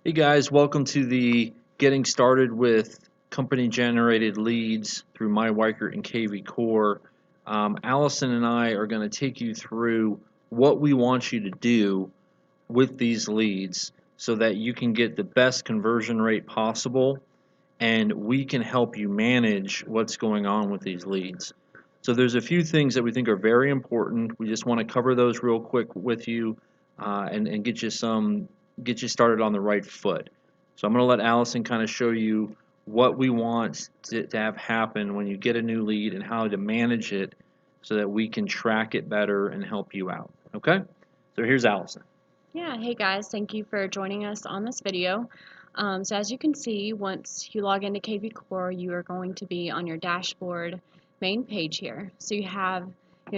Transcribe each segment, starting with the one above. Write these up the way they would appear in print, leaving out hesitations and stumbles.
Hey guys, welcome to the Getting Started with Company Generated Leads through MyWiker and KV Core. Allison and I are going to take you through what we want you to do with these leads so that you can get the best conversion rate possible and we can help you manage what's going on with these leads. So there's a few things that we think are very important. We just want to cover those real quick with you and get you started on the right foot. So I'm going to let Allison kind of show you what we want to have happen when you get a new lead and how to manage it so that we can track it better and help you out. Okay? So here's Allison. Yeah, hey guys, thank you for joining us on this video. So as you can see, once you log into KV Core, you are going to be on your dashboard main page here. So you have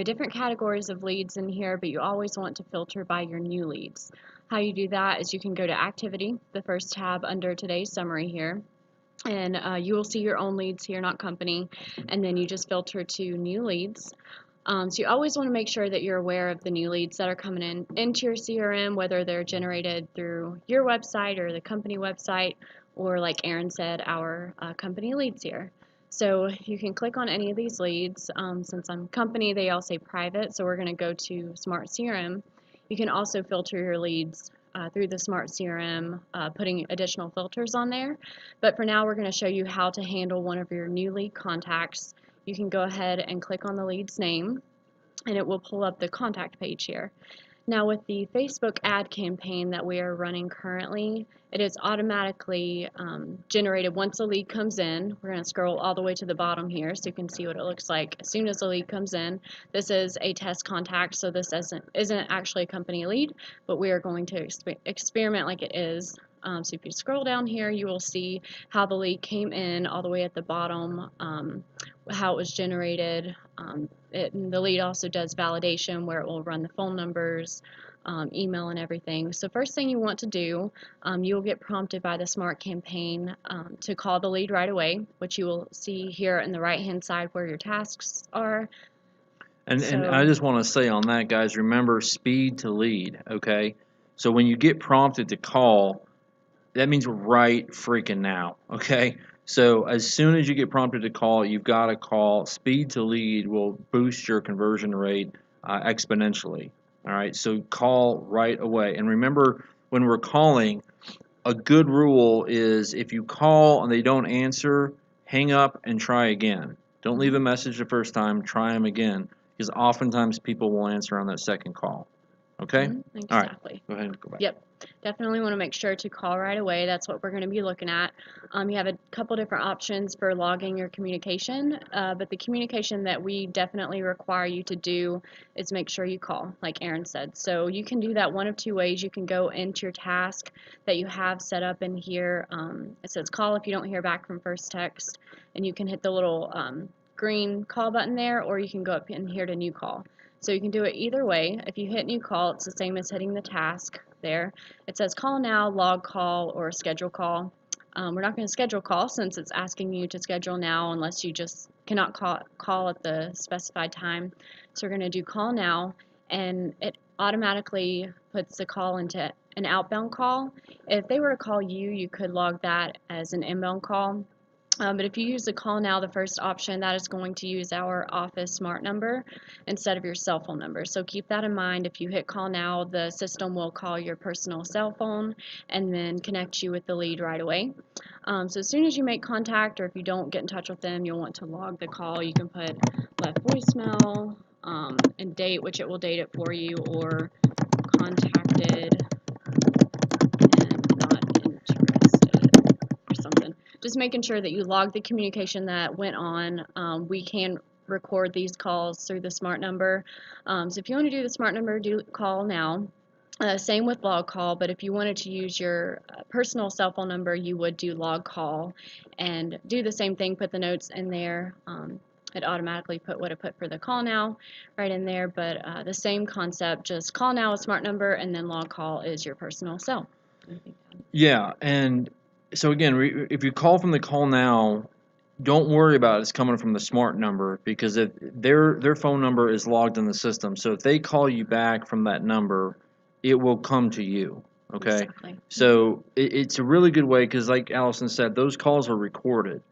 different categories of leads in here, but you always want to filter by your new leads. How you do that is you can go to Activity, the first tab under today's summary here, and you will see your own leads here, not company, and then you just filter to new leads. So you always want to make sure that you're aware of the new leads that are coming into your CRM, whether they're generated through your website or the company website, or like Aaron said, our company leads here. So you can click on any of these leads. Since I'm company, they all say private, so we're going to go to Smart CRM. You can also filter your leads through the Smart CRM, putting additional filters on there. But for now, we're going to show you how to handle one of your new lead contacts. You can go ahead and click on the lead's name and it will pull up the contact page here. Now with the Facebook ad campaign that we are running currently, it is automatically generated once a lead comes in. We're going to scroll all the way to the bottom here so you can see what it looks like as soon as the lead comes in. This is a test contact, so this isn't actually a company lead, but we are going to experiment like it is. So if you scroll down here, you will see how the lead came in all the way at the bottom, how it was generated. The lead also does validation where it will run the phone numbers, email, and everything. So first thing you want to do, you'll get prompted by the Smart campaign to call the lead right away, which you will see here in the right-hand side where your tasks are. And I just want to say on that, guys, remember speed to lead, okay? So when you get prompted to call, that means right freaking now, okay? So as soon as you get prompted to call, you've got to call. Speed to lead will boost your conversion rate exponentially, all right? So call right away. And remember, when we're calling, a good rule is if you call and they don't answer, hang up and try again. Don't leave a message the first time, try them again, because oftentimes people will answer on that second call. Okay? Exactly. All right. Go ahead and go back. Yep. Definitely want to make sure to call right away. That's what we're going to be looking at. You have a couple different options for logging your communication, but the communication that we definitely require you to do is make sure you call, like Aaron said. So you can do that one of two ways. You can go into your task that you have set up in here. It says call if you don't hear back from first text, and you can hit the little green call button there, or you can go up in here to new call. So you can do it either way. If you hit new call, it's the same as hitting the task there. It says call now, log call, or schedule call. We're not going to schedule call since it's asking you to schedule now unless you just cannot call at the specified time. So we're going to do call now, and it automatically puts the call into an outbound call. If they were to call you, you could log that as an inbound call. But if you use the call now, the first option, that is going to use our office smart number instead of your cell phone number. So keep that in mind. If you hit call now, the system will call your personal cell phone and then connect you with the lead right away. So as soon as you make contact, or if you don't get in touch with them, you'll want to log the call. You can put left voicemail and date, which it will date it for you, or contacted and not interested or something. Just making sure that you log the communication that went on. We can record these calls through the smart number. So if you want to do the smart number, do call now. Same with log call, but if you wanted to use your personal cell phone number, you would do log call and do the same thing, put the notes in there. It automatically would have put for the call now right in there, but the same concept, just call now a smart number, and then log call is your personal cell. Yeah, and so again, if you call from the call now, don't worry about it's coming from the smart number because if their phone number is logged in the system. So if they call you back from that number, it will come to you. Okay, Exactly. so it's a really good way because, like Allison said, those calls are recorded.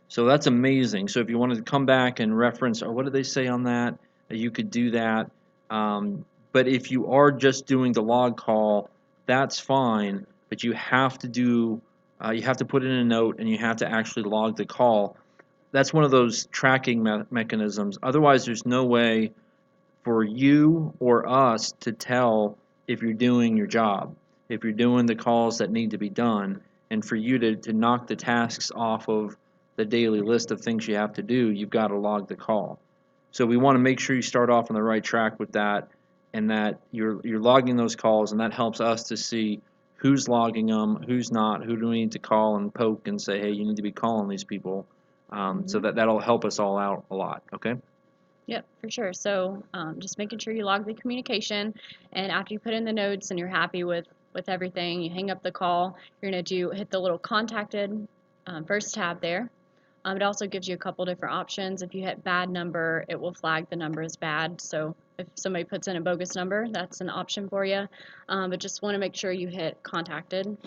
So that's amazing. So if you wanted to come back and reference, or what did they say on that, you could do that. But if you are just doing the log call, that's fine. But you have to put in a note and you have to actually log the call. That's one of those tracking mechanisms. Otherwise, there's no way for you or us to tell if you're doing your job, if you're doing the calls that need to be done, and for you to knock the tasks off of the daily list of things you have to do, you've got to log the call. So we want to make sure you start off on the right track with that, and that you're logging those calls, and that helps us to see who's logging them, who's not, who do we need to call and poke and say, hey, you need to be calling these people. So that'll help us all out a lot. Okay. Yep, for sure. So just making sure you log the communication, and after you put in the notes and you're happy with everything, you hang up the call. You're gonna hit the little contacted first tab there. It also gives you a couple different options. If you hit bad number, it will flag the number as bad. So if somebody puts in a bogus number, that's an option for you. But just want to make sure you hit contacted.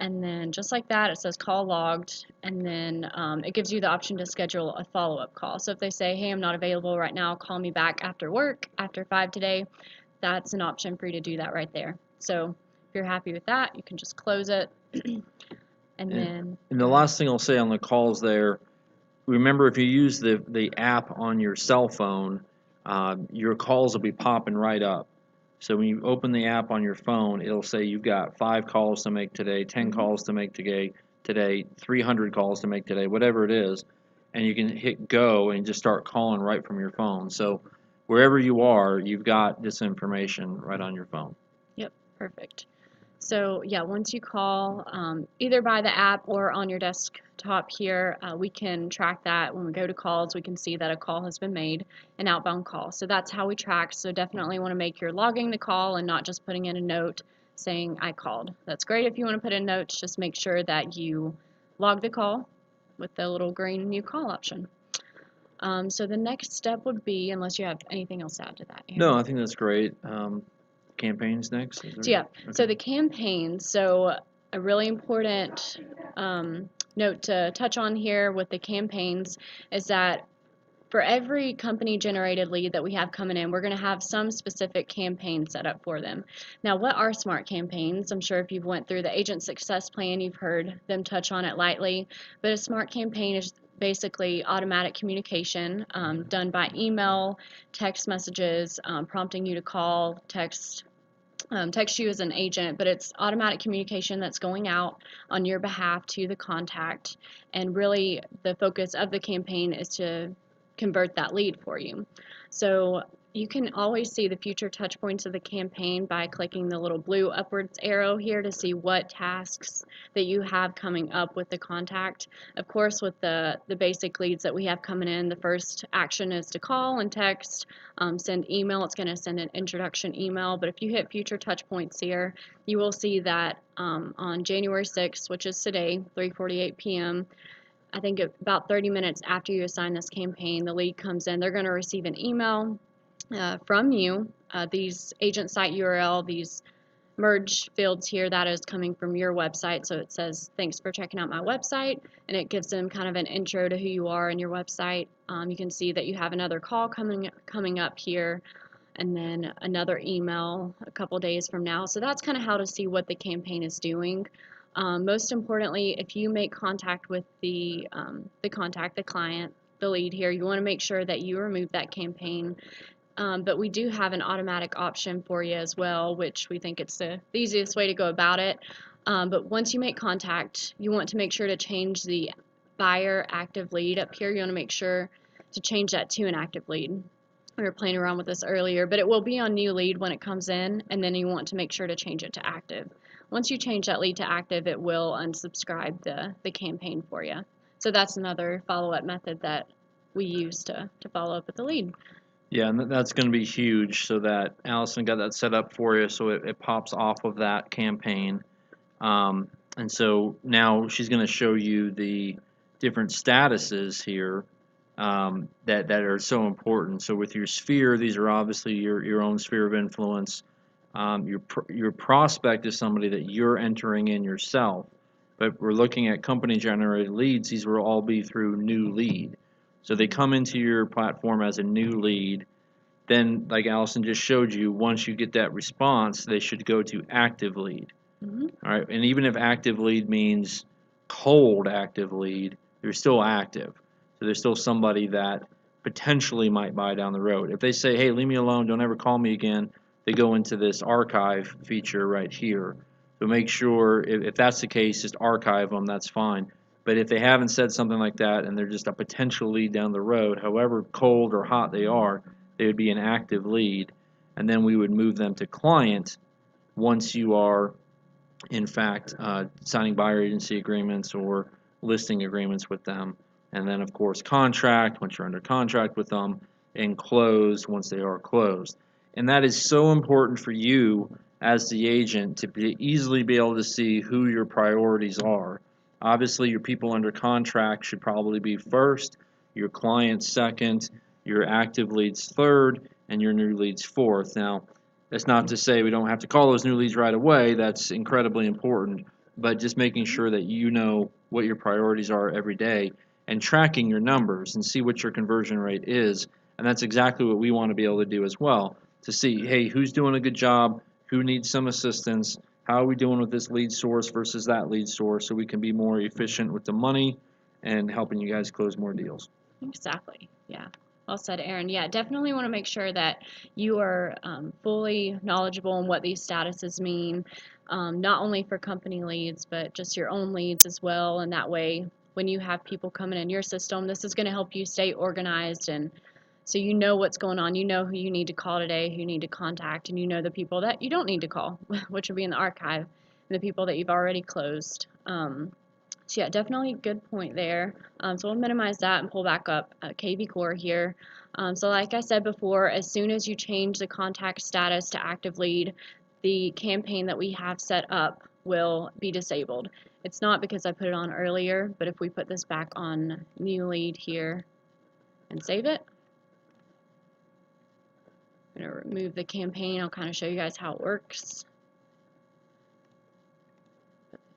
And then just like that, it says call logged, and then it gives you the option to schedule a follow-up call. So if they say, hey, I'm not available right now, call me back after work, after 5 today, that's an option for you to do that right there. So if you're happy with that, you can just close it. And then And the last thing I'll say on the calls there, remember if you use the app on your cell phone, your calls will be popping right up. So when you open the app on your phone, it'll say you've got 5 calls to make today, 10 calls to make today, 300 calls to make today, whatever it is, and you can hit go and just start calling right from your phone. So wherever you are, you've got this information right on your phone. Yep, perfect. So yeah, once you call, either by the app or on your desktop here, we can track that. When we go to calls, we can see that a call has been made, an outbound call. So that's how we track. So definitely want to make sure logging the call and not just putting in a note saying I called. That's great if you want to put in notes. Just make sure that you log the call with the little green new call option. So the next step would be, unless you have anything else to add to that, Aaron. No, I think that's great. Campaigns next. So yeah, so the campaigns, so a really important note to touch on here with the campaigns is that for every company generated lead that we have coming in, we're going to have some specific campaign set up for them. Now, what are smart campaigns? I'm sure if you've went through the agent success plan, you've heard them touch on it lightly, but a smart campaign is basically automatic communication done by email, text messages, prompting you to call, text you as an agent, but it's automatic communication that's going out on your behalf to the contact. And really, the focus of the campaign is to convert that lead for you. So you can always see the future touch points of the campaign by clicking the little blue upwards arrow here to see what tasks that you have coming up with the contact. Of course, with the basic leads that we have coming in, the first action is to call and text, send email. It's going to send an introduction email. But if you hit future touch points here, you will see that on January 6th, which is today, 3:48 p.m., I think about 30 minutes after you assign this campaign, the lead comes in. They're going to receive an email from you. These agent site URL, these merge fields here, that is coming from your website. So it says, thanks for checking out my website. And it gives them kind of an intro to who you are and your website. You can see that you have another call coming up here, and then another email a couple days from now. So that's kind of how to see what the campaign is doing. Most importantly, if you make contact with the client, the lead here, you want to make sure that you remove that campaign. But we do have an automatic option for you as well, which we think it's the easiest way to go about it. But once you make contact, you want to make sure to change the buyer active lead up here. You want to make sure to change that to an active lead. We were playing around with this earlier, but it will be on new lead when it comes in, and then you want to make sure to change it to active. Once you change that lead to active, it will unsubscribe the campaign for you. So that's another follow-up method that we use to follow up with the lead. Yeah, and that's going to be huge. So that Allison got that set up for you, so it pops off of that campaign. And so now she's going to show you the different statuses here that are so important. So with your sphere, these are obviously your own sphere of influence. Your prospect is somebody that you're entering in yourself. But we're looking at company generated leads. These will all be through new lead. So they come into your platform as a new lead. Then, like Allison just showed you, once you get that response, they should go to active lead. Mm-hmm. All right, and even if active lead means cold active lead, they're still active. So there's still somebody that potentially might buy down the road. If they say, hey, leave me alone, don't ever call me again, they go into this archive feature right here. So make sure, if that's the case, just archive them, that's fine. But if they haven't said something like that and they're just a potential lead down the road, however cold or hot they are, they would be an active lead. And then we would move them to client once you are in fact, signing buyer agency agreements or listing agreements with them. And then, of course, contract once you're under contract with them, and close once they are closed. And that is so important for you as the agent to easily be able to see who your priorities are. Obviously, your people under contract should probably be first, your clients second, your active leads third, and your new leads fourth. Now, that's not to say we don't have to call those new leads right away. That's incredibly important. But just making sure that you know what your priorities are every day and tracking your numbers and see what your conversion rate is. And that's exactly what we want to be able to do as well, to see, hey, who's doing a good job, who needs some assistance, how are we doing with this lead source versus that lead source, so we can be more efficient with the money and helping you guys close more deals. Exactly. Yeah. Well said, Aaron. Yeah, definitely want to make sure that you are fully knowledgeable on what these statuses mean, not only for company leads, but just your own leads as well. And that way, when you have people coming in your system, this is going to help you stay organized, and so you know what's going on. You know who you need to call today, who you need to contact, and you know the people that you don't need to call, which will be in the archive, and the people that you've already closed. So yeah, definitely good point there. So we'll minimize that and pull back up KV Core here. So like I said before, as soon as you change the contact status to active lead, the campaign that we have set up will be disabled. It's not because I put it on earlier, but if we put this back on new lead here and save it, I'm going to remove the campaign. I'll kind of show you guys how it works.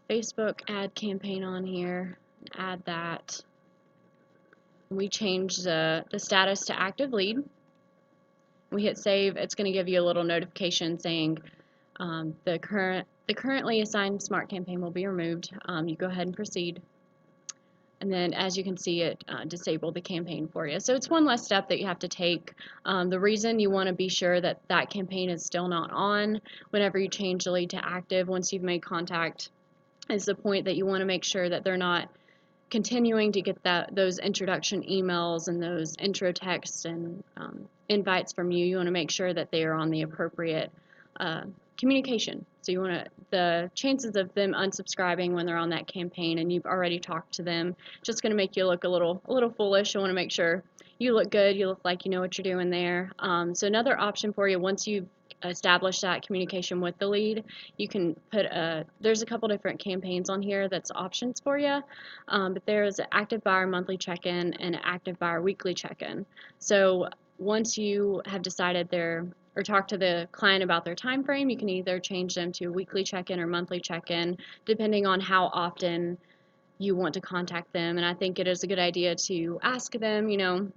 Facebook ad campaign on here, add that. We change the status to active lead. We hit save. It's going to give you a little notification saying the currently assigned smart campaign will be removed. You go ahead and proceed. And then as you can see, it disabled the campaign for you. So it's one less step that you have to take. The reason you want to be sure that that campaign is still not on whenever you change the lead to active once you've made contact is the point that you want to make sure that they're not continuing to get those introduction emails and those intro texts and invites from you. You want to make sure that they are on the appropriate communication. So you want to, the chances of them unsubscribing when they're on that campaign and you've already talked to them, just going to make you look a little foolish. You want to make sure you look good, you look like you know what you're doing there. So another option for you, once you've established that communication with the lead, you can put there's a couple different campaigns on here that's options for you, but there's an active buyer monthly check-in and an active buyer weekly check-in. So once you have decided or talk to the client about their time frame, you can either change them to a weekly check-in or monthly check-in, depending on how often you want to contact them. And I think it is a good idea to ask them, you know,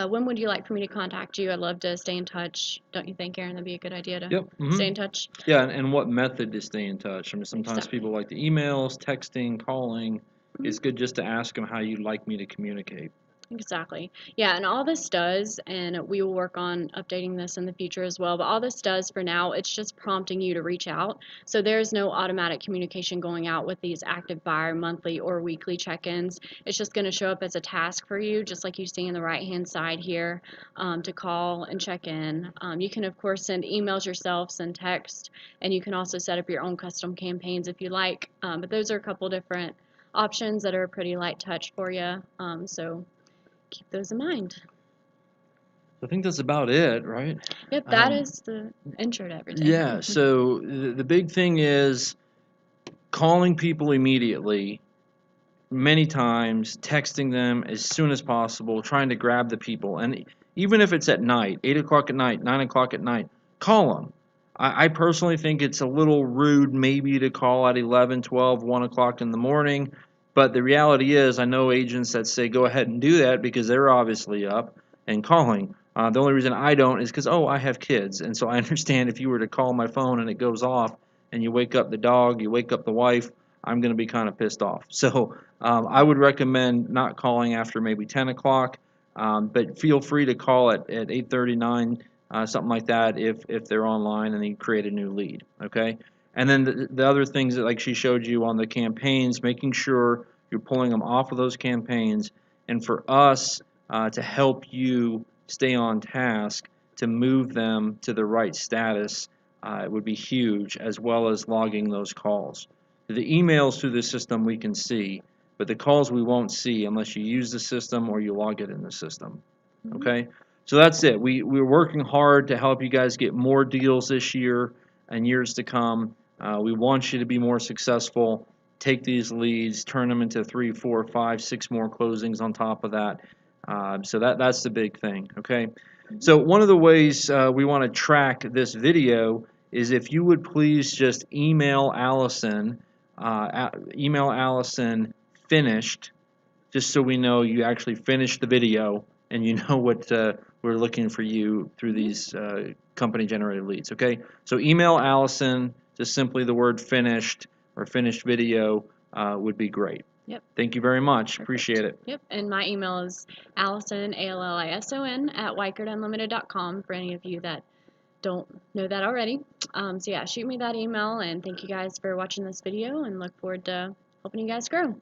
when would you like for me to contact you? I'd love to stay in touch. Don't you think, Aaron, that'd be a good idea to stay in touch? Yeah, and what method to stay in touch? I mean, sometimes Exactly. people like the emails, texting, calling. It's good just to ask them how you'd like me to communicate. Exactly. Yeah, and all this does, and we will work on updating this in the future as well, but all this does for now, it's just prompting you to reach out. So there's no automatic communication going out with these active buyer monthly or weekly check-ins. It's just going to show up as a task for you, just like you see on the right-hand side here, to call and check in. You can, of course, send emails yourself, send text, and you can also set up your own custom campaigns if you like. But those are a couple different options that are pretty light touch for you. So keep those in mind. I think that's about it, right? Yep, that is the intro to everything. Yeah, so the big thing is calling people immediately, many times, texting them as soon as possible, trying to grab the people. And even if it's at night, 8 o'clock at night, 9 o'clock at night, call them. I personally think it's a little rude maybe to call at 11, 12, 1 o'clock in the morning. But the reality is, I know agents that say go ahead and do that because they're obviously up and calling. The only reason I don't is because, oh, I have kids. And so I understand if you were to call my phone and it goes off and you wake up the dog, you wake up the wife, I'm going to be kind of pissed off. So I would recommend not calling after maybe 10 o'clock. But feel free to call at 8:39, something like that, if they're online and you create a new lead. Okay, and then the other things that like she showed you on the campaigns, making sure you're pulling them off of those campaigns, and for us to help you stay on task to move them to the right status, it would be huge, as well as logging those calls. The emails through the system we can see, but the calls we won't see unless you use the system or you log it in the system. Okay, so that's it. We're working hard to help you guys get more deals this year and years to come. We want you to be more successful. Take these leads, turn them into 3, 4, 5, 6 more closings on top of that. So that's the big thing. Okay, so one of the ways we want to track this video is if you would please just email Allison finished, just so we know you actually finished the video and you know what we're looking for you through these company generated leads. Okay, so email Allison, just simply the word finished or finished video would be great. Yep. Thank you very much. Perfect. Appreciate it. Yep. And my email is Allison, Allison @weichertunlimited.com for any of you that don't know that already. So yeah, shoot me that email, and thank you guys for watching this video and look forward to helping you guys grow.